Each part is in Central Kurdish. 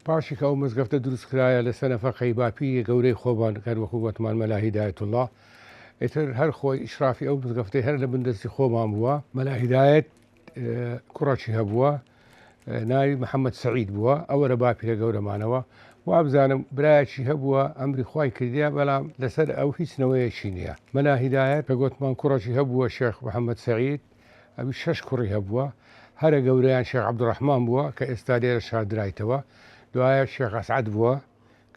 پاشی کە ئەو مزگەفتە دروست کرایە لە سەنەفەقەی باپی گەورەی خۆبان کار وەکو گوتمان مەلا هیدایەت الله ئیتر هەر خۆی ئیشرافی ئەو مزگەفتەی هەر لە بندستی خۆمان بووە مەلا هیدایەت کوڕەکی هەبووە ناوی محەممەد سعید بووە ئەوە لە باپی لە گەورەمانەوە وابزانم برایەکی هەبووە ئەمری خوای کردیا بەڵام لەسەر ئەو هیچنەوەیەکی نییە مەلا هیدایەت کە گوتمان کوڕەکی هەبووە شێخ محەممەد سعید ئەوی 6 کوڕی هەبووە هەرە گەورەیان شێخ عەبدوڕەحمان بووە کە ئێستا لێرە شادرایتەوە دوایە شێخ ئەسعەد بووە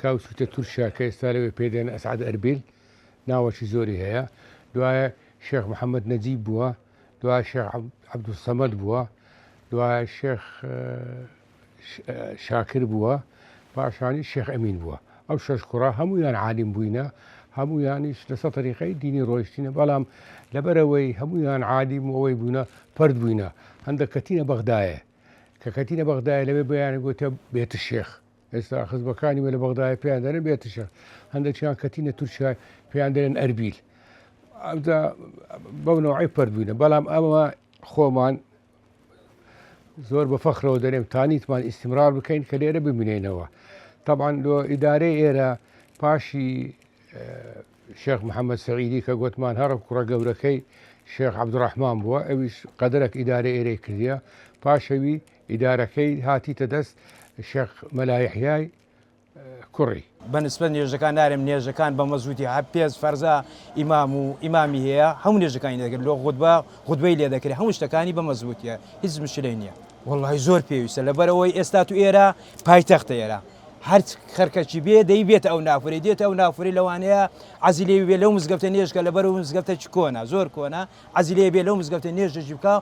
کاوسوتە تورکیا کە ئێستا لەوێ پێدێن ئەسعەد ئەربیل ناوەکی زۆری هەیە دوایە شێخ محەممەد نەجیب بووە دوای شێخ عەبدوسەمەد بووە دوایە شێخ شاکر بووە پاشانی شێخ ئەمین بووە ئەو 6 کوڕە هەموویان عالیم بووینە هەموویانیش لەسەر تەریقەی دینی ڕۆیشتینە بەڵام لەبەرەوەی هەموویان عالیم و ئەوەی بوونە پەرد بووینە هەندێک کەتینە بەغدایە کە کەتینە بەغدایە لەوێ بەیانی گوتە بێتە شێخ ئێستا خزبەکانی وە لە بەغدایە پێیان دەرێن بێتە شێخ هەندێکیان کەتینە تورکیا پێیان دەرێن ئەربیل بەو نەوعی پەرد بووینە بەڵام ئەمە خۆمان زۆر بە فەخرەوە دەرێم تانیتمان ئیستیمرار بکەین کە لێرە ببینێنەوە طبعاً لۆ ئیدارەی ئێرە پاشی شێخ محەممەد سعیدی کە گوتمان هەرە کوڕە گەورەکەی شێخ عەبدوڕەحمان بووە ئەویش قەدرێک ئیدارەی ئێرەی کردیە پاشەوی ئیدارەکەی هاتیتە دەست شێخ مەلا یەحیای کوڕی بەنسبەت نوێژەکان نارێم نێژەکان بە مەزووتی پێز فەرزا ئیمام و ئیمامی هەیە هەموو نێژەکانی دەکرد لۆ خودبەی لێ دەکرێت هەموو شتەکانی بە مەزووتیە هیچ مشکلەی نییە وەڵڵاهی زۆر پێویستە لەبەرەوەی ئێستا تو ئێرە پایتەختە ئێرە هەر خەرکەچی بێ دەیبێتە ئەو نافوری دێتە ئەو نافوری لەوانەیە عەزی لێ بێ لەو مزگەفتە نێژکە لەبەرەوە مزگەفتە چ کۆنا زۆر کۆنا عەزی لێ بێ لەو مزگەفتە نێژەجی بکە